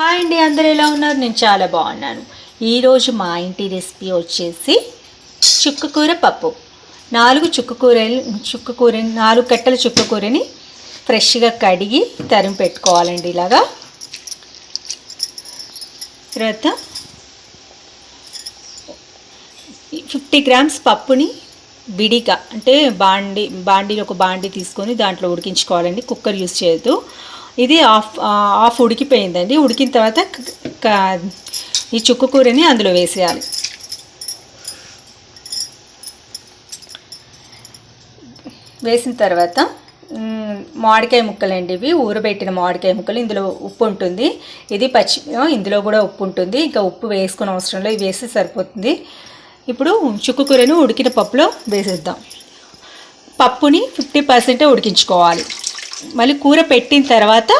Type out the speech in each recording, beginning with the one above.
Hi అండి, అందరూ ఎలా ఉన్నారు? నేను చాలా బాగున్నాను. ఈరోజు మా ఇంటి రెసిపీ వచ్చేసి చుక్కకూర పప్పు. 4 కట్టల చుక్కకూరని ఫ్రెష్గా కడిగి తరిమి పెట్టుకోవాలండి. ఇలాగా తర్వాత 50 గ్రామ్స్ పప్పుని విడిగా అంటే బాండీలో ఒక బాండీ తీసుకొని దాంట్లో ఉడికించుకోవాలండి. కుక్కర్ యూస్ చేయొద్దు. ఇది హాఫ్ ఉడికిపోయిందండి. ఉడికిన తర్వాత ఈ చుక్కకూరని అందులో వేసేయాలి. వేసిన తర్వాత మామిడికాయ ముక్కలండి, ఇవి ఊరబెట్టిన మామిడికాయ ముక్కలు. ఇందులో ఉప్పు ఉంటుంది. ఇది ఇందులో కూడా ఉప్పు ఉంటుంది. ఇంకా ఉప్పు వేసుకునే అవసరం లేదు, ఇవి వేస్తే సరిపోతుంది. ఇప్పుడు చుక్కకూరను ఉడికిన పప్పులో వేసేద్దాం. పప్పుని 50% ఉడికించుకోవాలి. మళ్ళీ కూర పెట్టిన తర్వాత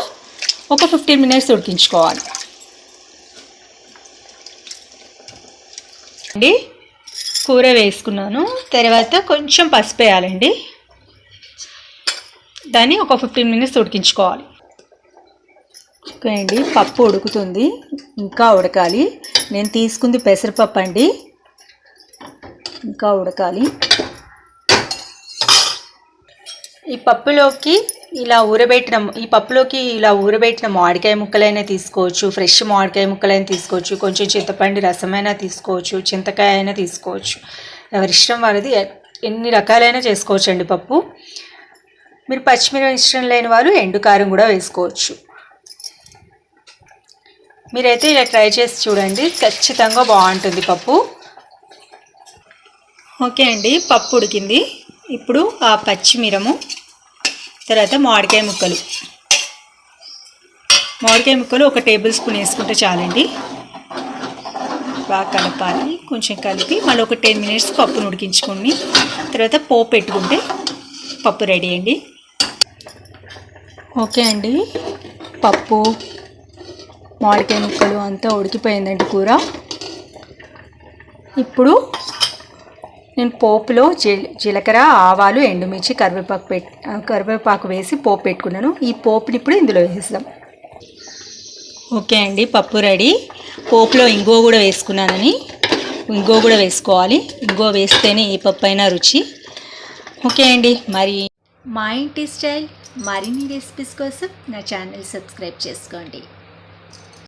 ఒక 15 మినిట్స్ ఉడికించుకోవాలి అండి. కూర వేసుకున్నాను. తర్వాత కొంచెం పసుపు వేయాలండి. దాన్ని ఒక 15 మినిట్స్ ఉడికించుకోవాలి. ఓకే అండి, పప్పు ఉడుకుతుంది, ఇంకా ఉడకాలి. నేను తీసుకుంది పెసరపప్పు అండి, ఇంకా ఉడకాలి. ఈ పప్పులోకి ఇలా ఊరబెట్టిన మామిడికాయ ముక్కలైనా తీసుకోవచ్చు, ఫ్రెష్ మామిడికాయ ముక్కలైనా తీసుకోవచ్చు, కొంచెం చింతపండు రసమైనా తీసుకోవచ్చు, చింతకాయ అయినా తీసుకోవచ్చు. ఎవరిష్టం వాళ్ళది, ఎన్ని రకాలైనా చేసుకోవచ్చు అండి పప్పు. మీరు పచ్చిమిరపకాయ ఇష్టం లేని వాళ్ళు ఎండుకారం కూడా వేసుకోవచ్చు. మీరైతే ఇలా ట్రై చేసి చూడండి, ఖచ్చితంగా బాగుంటుంది పప్పు. ఓకే అండి, పప్పు ఉడికింది. ఇప్పుడు ఆ పచ్చిమిరము, తర్వాత మామిడికాయ ముక్కలు 1 టేబుల్ స్పూన్ వేసుకుంటే చాలండి. బాగా కలపాలి. కొంచెం కలిపి మళ్ళీ ఒక 10 మినిట్స్ పప్పును ఉడికించుకొని తర్వాత పోపు పెట్టుకుంటే పప్పు రెడీ అండి. ఓకే అండి, పప్పు మామిడికాయ ముక్కలు అంతా ఉడికిపోయిందండి కూర. ఇప్పుడు నేను పోపులో జీలకర్ర, ఆవాలు, ఎండుమిర్చి, కరివేపాకు వేసి పోపు పెట్టుకున్నాను. ఈ పోపుని ఇప్పుడు ఇందులో వేసేద్దాం. ఓకే అండి, పప్పు రెడీ. పోపులో ఇంగువ కూడా వేసుకున్నానని ఇంగువ కూడా వేసుకోవాలి. ఇంగువ వేస్తేనే ఏ పప్పు అయినా రుచి. ఓకే అండి, మరి మా ఇంటి స్టైల్ మరిన్ని రెసిపీస్ కోసం నా ఛానల్ సబ్స్క్రైబ్ చేసుకోండి.